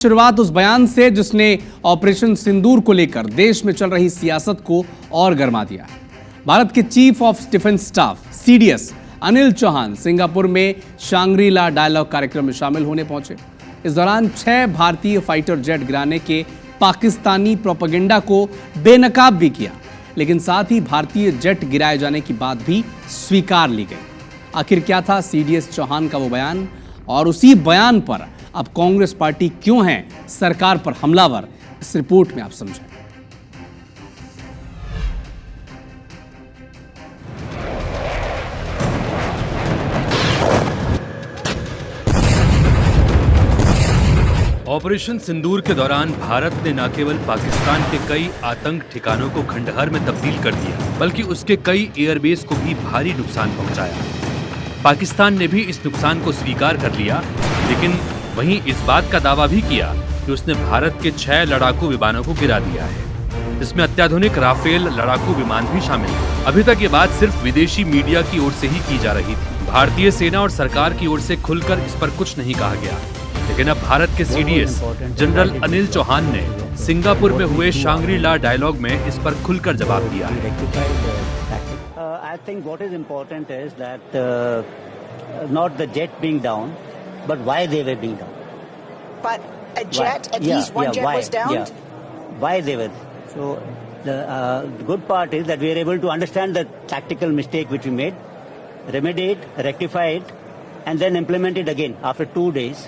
शुरुआत उस बयान से जिसने ऑपरेशन सिंदूर को लेकर देश में चल रही सियासत को और गर्मा दिया। भारत के chief of defence staff CDS Anil Chauhan Singapore में शांग्री-ला डायलॉग कार्यक्रम में शामिल होने पहुंचे। इस दौरान 6 भारतीय फाइटर जेट गिराने के पाकिस्तानी प्रोपेगेंडा को बेनकाब भी किया, लेकिन साथ ही भारतीय जेट गिराए जाने की बात भी स्वीकार ली गई। आखिर क्या था सीडीएस चौहान का वो बयान, और उसी बयान पर अब कांग्रेस पार्टी क्यों है सरकार पर हमलावर, इस रिपोर्ट में आप समझें। ऑपरेशन सिंदूर के दौरान भारत ने न केवल पाकिस्तान के कई आतंक ठिकानों को खंडहर में तब्दील कर दिया, बल्कि उसके कई एयरबेस को भी भारी नुकसान पहुंचाया। पाकिस्तान ने भी इस नुकसान को स्वीकार कर लिया, लेकिन वहीं इस बात का दावा भी किया कि उसने भारत के 6 लड़ाकू विमानों को गिरा दिया है। इसमें अत्याधुनिक राफेल लड़ाकू विमान भी शामिल है। अभी तक ये बात सिर्फ विदेशी मीडिया की ओर से ही की जा रही थी। भारतीय सेना और सरकार की ओर से खुलकर इस पर कुछ नहीं कहा गया, लेकिन अब भारत के सीडीएस जनरल अनिल चौहान ने सिंगापुर में हुए शांग्री-ला डायलॉग में इस पर खुलकर जवाब दिया है। I think what is important is that not the jet being down, but why they were being down. But a jet, at least one jet was down? Yeah. Why they were. So the good part is that we are able to understand the tactical mistake which we made, remedy it, rectify it, and then implement it again after 2 days,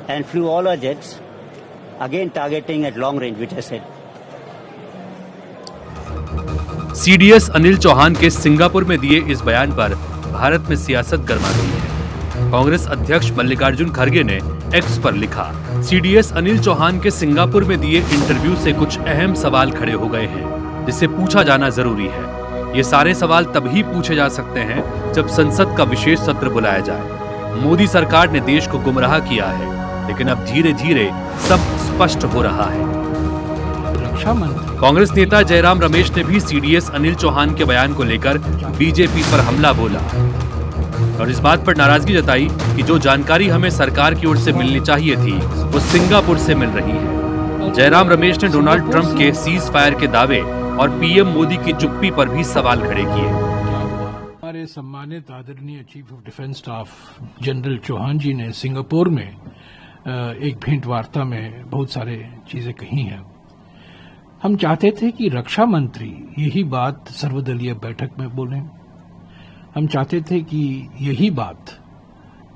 and flew all our jets, again targeting at long range, which I said. CDS Anil Chauhan के Singapore में दिए इस बयान पर भारत में सियासत गर्मा गई है। कांग्रेस अध्यक्ष मल्लिकार्जुन खड़गे ने एक्स पर लिखा, सीडीएस अनिल चौहान के सिंगापुर में दिए इंटरव्यू से कुछ अहम सवाल खड़े हो गए हैं, जिसे पूछा जाना जरूरी है। ये सारे सवाल तभी पूछे जा सकते हैं जब संसद का विशेष सत्र बुलाया जाए। मोदी सरकार ने देश को गुमराह किया है, लेकिन अब धीरे धीरे सब स्पष्ट हो रहा है। कांग्रेस नेता जयराम रमेश ने भी सीडीएस अनिल चौहान के बयान को लेकर बीजेपी पर हमला बोला और इस बात पर नाराजगी जताई कि जो जानकारी हमें सरकार की ओर से मिलनी चाहिए थी वो सिंगापुर से मिल रही है। जयराम रमेश ने डोनाल्ड ट्रंप के सीज फायर के दावे और पीएम मोदी की चुप्पी पर भी सवाल खड़े किए। हमारे सम्मानित आदरणीय chief of defence staff general Chauhan ji ने सिंगापुर में एक भेंट वार्ता में बहुत सारे चीजें कही हैं। हम चाहते थे कि रक्षा मंत्री यही बात सर्वदलीय बैठक में बोलें। हम चाहते थे कि यही बात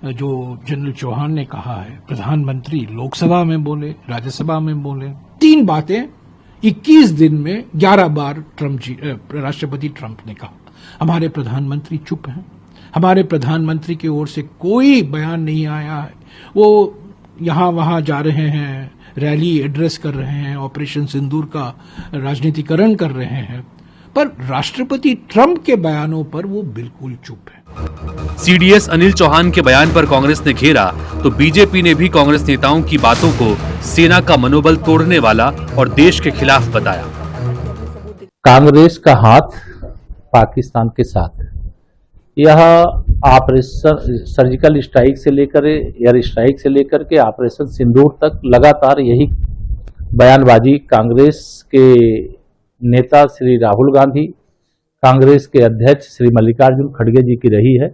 जो जनरल चौहान ने कहा है प्रधानमंत्री लोकसभा में बोले, राज्यसभा में बोले। 3 बातें 21 दिन में 11 बार राष्ट्रपति ट्रंप ने कहा। हमारे प्रधानमंत्री चुप हैं। हमारे प्रधानमंत्री की ओर से कोई बयान नहीं आया है। वो यहां वहां जा रहे हैं, रैली एड्रेस कर रहे हैं, ऑपरेशन सिंदूर का राजनीतिकरण कर रहे हैं, पर राष्ट्रपति ट्रंप के बयानों पर वो बिल्कुल चुप है। सीडीएस अनिल चौहान के बयान पर कांग्रेस ने घेरा तो बीजेपी ने भी कांग्रेस नेताओं की बातों को सेना का मनोबल तोड़ने वाला और देश के खिलाफ बताया। कांग्रेस का हाथ पाकिस्तान के साथ है। यह ऑपरेशन सर्जिकल स्ट्राइक से लेकर एयर स्ट्राइक से लेकर के ऑपरेशन सिंदूर तक लगातार यही बयानबाजी कांग्रेस के नेता श्री राहुल गांधी, कांग्रेस के अध्यक्ष श्री मल्लिकार्जुन खड़गे जी की रही है।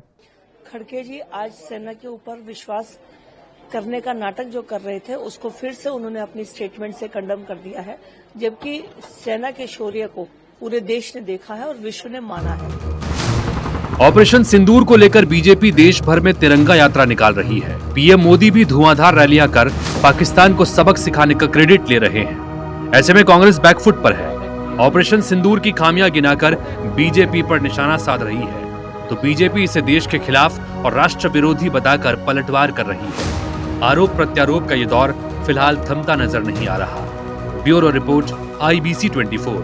खड़गे जी आज सेना के ऊपर विश्वास करने का नाटक जो कर रहे थे उसको फिर से उन्होंने अपनी स्टेटमेंट से कंडम कर दिया है, जबकि सेना के शौर्य को पूरे देश ने देखा है और विश्व ने माना है। ऑपरेशन सिंदूर को लेकर बीजेपी देश भर में तिरंगा यात्रा निकाल रही है। पीएम मोदी भी धुआंधार रैलियां कर पाकिस्तान को सबक सिखाने का क्रेडिट ले रहे हैं। ऐसे में कांग्रेस बैकफुट पर है। ऑपरेशन सिंदूर की खामियां गिनाकर बीजेपी पर निशाना साध रही है, तो बीजेपी इसे देश के खिलाफ और राष्ट्र विरोधी बताकर पलटवार कर रही है। आरोप प्रत्यारोप का ये दौर फिलहाल थमता नजर नहीं आ रहा। Bureau report IBC 24।